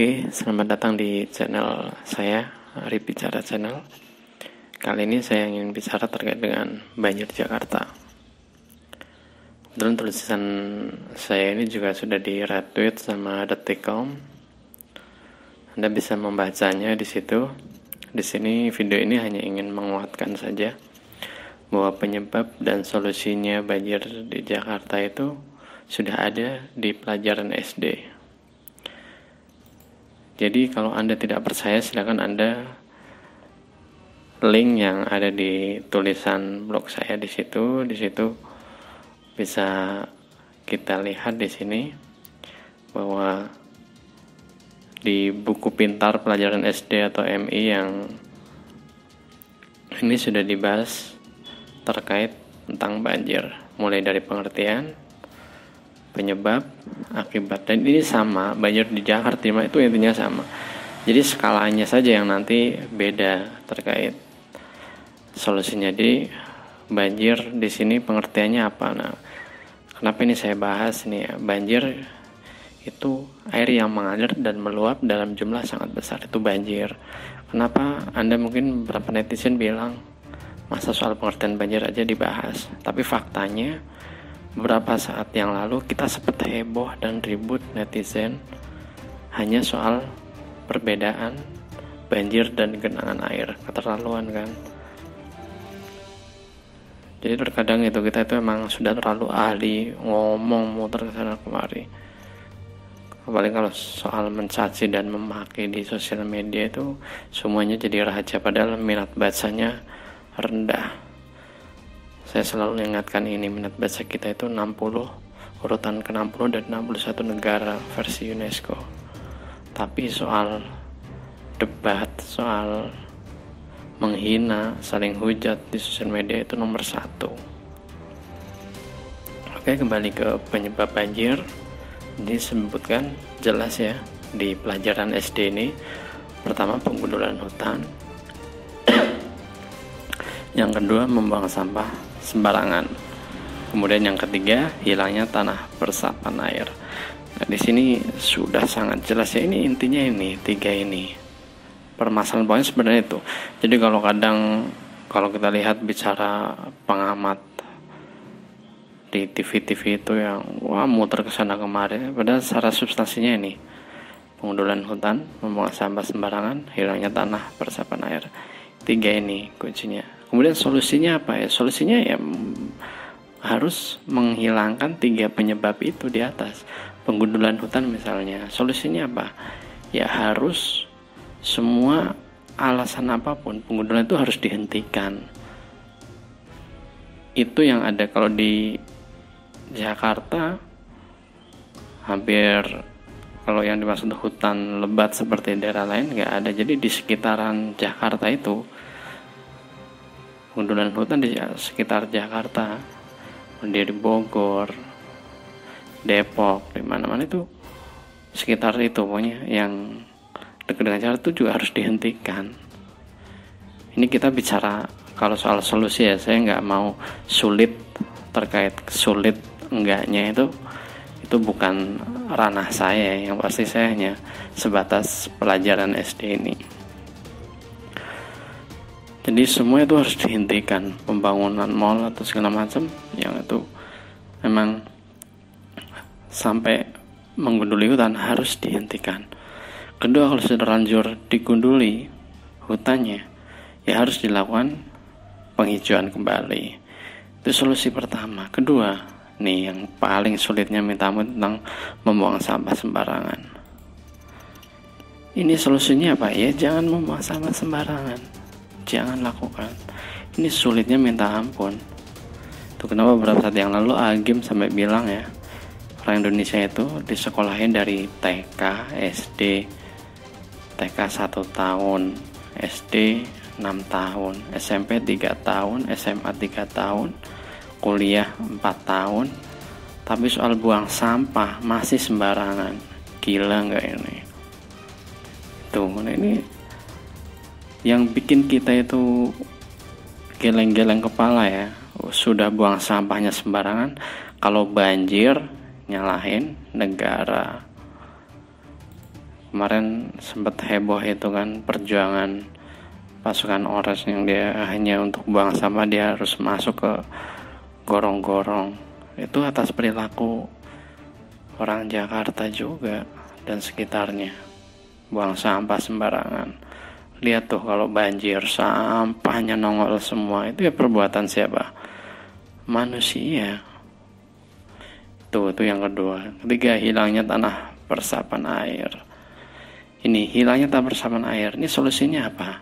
Oke, selamat datang di channel saya, Ari Bicara Channel. Kali ini saya ingin bicara terkait dengan banjir Jakarta. Dan tulisan saya ini juga sudah di retweet sama Detikcom. Anda bisa membacanya di situ. Di sini video ini hanya ingin menguatkan saja bahwa penyebab dan solusinya banjir di Jakarta itu sudah ada di pelajaran SD. Jadi kalau Anda tidak percaya, silakan Anda link yang ada di tulisan blog saya di situ. Di situ bisa kita lihat di sini bahwa di buku pintar pelajaran SD atau MI yang ini sudah dibahas terkait tentang banjir, mulai dari pengertian, penyebab, akibat, dan ini sama. Banjir di Jakarta itu intinya sama, jadi skalanya saja yang nanti beda terkait solusinya. Jadi banjir di sini pengertiannya apa? Nah, kenapa ini saya bahas nih ya? Banjir itu air yang mengalir dan meluap dalam jumlah sangat besar, itu banjir. Kenapa Anda mungkin beberapa netizen bilang masa soal pengertian banjir aja dibahas, tapi faktanya beberapa saat yang lalu kita sempat heboh dan ribut netizen hanya soal perbedaan banjir dan genangan air. Keterlaluan kan? Jadi terkadang kita itu emang sudah terlalu ahli ngomong muter kesana kemari. Apalagi kalau soal mencaci dan memaki di sosial media itu semuanya jadi rahasia, padahal minat bacanya rendah. Saya selalu mengingatkan ini, minat baca kita itu 60, urutan ke-60 dan 61 negara versi UNESCO. Tapi soal debat, soal menghina, saling hujat di sosial media itu nomor 1. Oke, kembali ke penyebab banjir. Disebutkan jelas ya di pelajaran SD ini. Pertama, penggundulan hutan. Yang kedua, membuang sampah sembarangan. Kemudian yang ketiga, hilangnya tanah resapan air. Nah, di sini sudah sangat jelas ya, ini intinya ini, 3 ini. Permasalahan poinnya sebenarnya itu. Jadi kalau kita lihat bicara pengamat di TV-TV itu yang muter kesana kemari, padahal secara substansinya ini, penggundulan hutan, membuang sampah sembarangan, hilangnya tanah resapan air. 3 ini kuncinya. Kemudian solusinya apa ya? Solusinya ya harus menghilangkan 3 penyebab itu di atas. Penggundulan hutan misalnya, solusinya apa? Ya harus semua alasan apapun penggundulan itu harus dihentikan. Itu yang ada. Kalau di Jakarta hampir, kalau yang dimaksud hutan lebat seperti daerah lain nggak ada. Jadi di sekitaran Jakarta itu, penggundulan hutan di sekitar Jakarta, di Bogor, Depok, di mana-mana itu sekitar itu pokoknya yang dekat dengan Jakarta itu juga harus dihentikan. Ini kita bicara kalau soal solusi ya, saya nggak mau sulit, terkait sulit enggaknya itu bukan ranah saya. Yang pasti saya hanya sebatas pelajaran SD ini. Jadi semua itu harus dihentikan, pembangunan mall atau segala macam yang itu memang sampai menggunduli hutan harus dihentikan. Kedua, kalau sudah terlanjur digunduli hutannya, ya harus dilakukan penghijauan kembali. Itu solusi pertama. Kedua, nih yang paling sulitnya minta ampun, tentang membuang sampah sembarangan. Ini solusinya apa? Ya jangan membuang sampah sembarangan. Jangan lakukan. Ini sulitnya minta ampun. Itu kenapa beberapa saat yang lalu Agim sampai bilang ya, orang Indonesia itu disekolahin dari TK, SD, TK 1 tahun, SD 6 tahun, SMP 3 tahun, SMA 3 tahun, kuliah 4 tahun, tapi soal buang sampah masih sembarangan. Gila nggak ini? Tuh, ini yang bikin kita itu geleng-geleng kepala ya. Sudah buang sampahnya sembarangan, kalau banjir nyalahin negara. Kemarin sempat heboh itu kan, perjuangan pasukan Ores yang dia hanya untuk buang sampah dia harus masuk ke gorong-gorong. Itu atas perilaku orang Jakarta juga dan sekitarnya, buang sampah sembarangan. Lihat tuh kalau banjir sampahnya nongol semua, itu ya perbuatan siapa? Manusia. Itu yang kedua. Ketiga, hilangnya tanah persapan air. Ini hilangnya tanah persapan air, ini solusinya apa?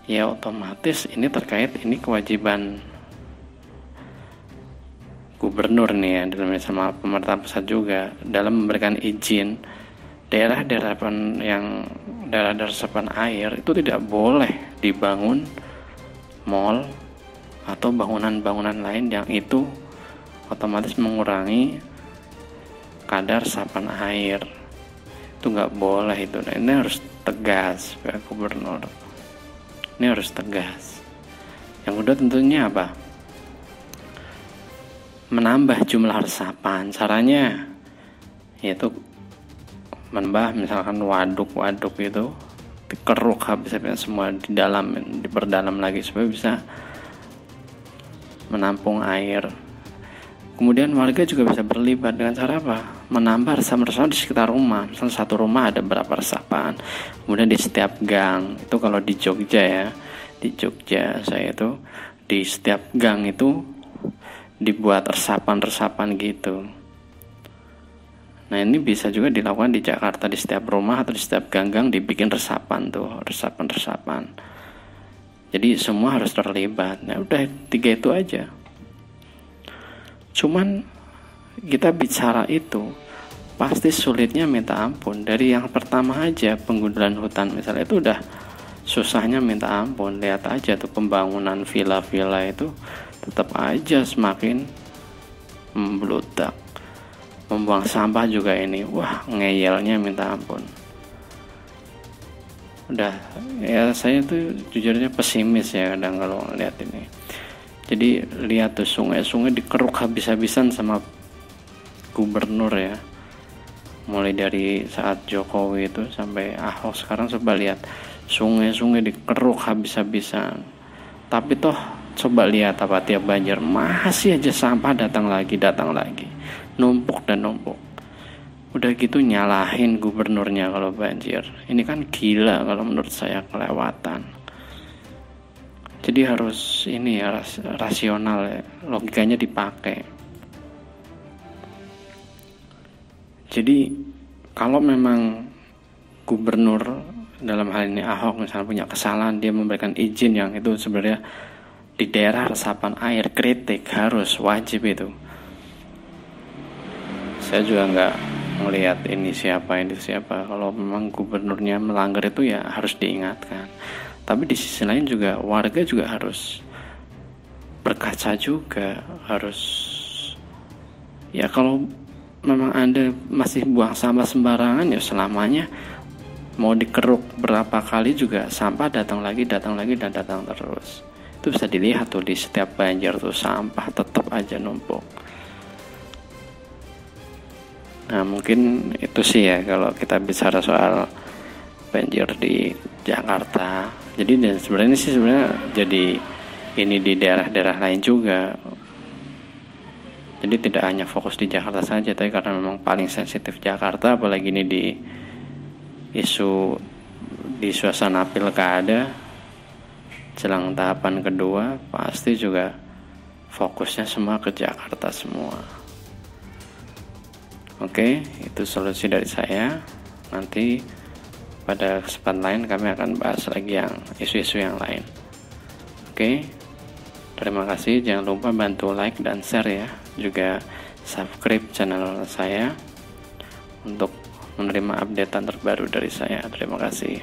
Ya otomatis ini terkait, ini kewajiban gubernur nih ya, dalam sama pemerintah pusat juga dalam memberikan izin daerah-daerah resapan air itu tidak boleh dibangun mall atau bangunan-bangunan lain yang itu otomatis mengurangi kadar resapan air. Itu nggak boleh itu. Nah, ini harus tegas Pak Gubernur. Ini harus tegas. Yang kedua tentunya apa? Menambah jumlah resapan. Caranya yaitu menambah misalkan waduk-waduk itu dikeruk habis-habisnya semua di dalam, diperdalam lagi supaya bisa menampung air. Kemudian warga juga bisa berlibat dengan cara apa? Menambah resapan-resapan di sekitar rumah. Misalnya satu rumah ada berapa resapan. Kemudian di setiap gang, itu kalau di Jogja ya, di Jogja saya itu di setiap gang itu dibuat resapan-resapan gitu. Nah ini bisa juga dilakukan di Jakarta, di setiap rumah atau di setiap gang-gang dibikin resapan tuh, resapan-resapan. Jadi semua harus terlibat. Nah udah 3 itu aja. Cuman kita bicara itu pasti sulitnya minta ampun. Dari yang pertama aja penggundulan hutan misalnya itu udah susahnya minta ampun. Lihat aja tuh pembangunan villa-villa itu tetap aja semakin membludak. Membuang sampah juga ini, wah ngeyelnya minta ampun. Udah ya saya tuh jujurnya pesimis ya kadang kalau lihat ini. Jadi lihat tuh sungai-sungai dikeruk habis-habisan sama gubernur ya. Mulai dari saat Jokowi itu sampai Ahok sekarang, coba lihat sungai-sungai dikeruk habis-habisan. Tapi toh coba lihat apa tiap banjir masih aja sampah datang lagi, numpuk dan numpuk. Udah gitu nyalahin gubernurnya kalau banjir. Ini kan gila kalau menurut saya, kelewatan. Jadi harus ini ya, rasional ya, logikanya dipakai. Jadi kalau memang gubernur dalam hal ini Ahok misalnya punya kesalahan, dia memberikan izin yang itu sebenarnya di daerah resapan air, kritik harus wajib itu. Saya juga nggak melihat ini siapa. Kalau memang gubernurnya melanggar itu ya harus diingatkan. Tapi di sisi lain juga warga juga harus berkaca juga, harus ya kalau memang Anda masih buang sampah sembarangan ya selamanya mau dikeruk berapa kali juga sampah datang lagi dan datang terus. Itu bisa dilihat tuh di setiap banjir tuh sampah tetap aja numpuk. Nah mungkin itu sih ya kalau kita bicara soal banjir di Jakarta. Jadi sebenarnya jadi ini di daerah-daerah lain juga. Jadi tidak hanya fokus di Jakarta saja, tapi karena memang paling sensitif Jakarta, apalagi ini di isu di suasana pilkada jelang tahapan kedua, pasti juga fokusnya semua ke Jakarta semua. Oke, itu solusi dari saya. Nanti pada kesempatan lain kami akan bahas lagi yang isu-isu yang lain. Oke, terima kasih. Jangan lupa bantu like dan share ya. Juga subscribe channel saya untuk menerima updatean terbaru dari saya. Terima kasih.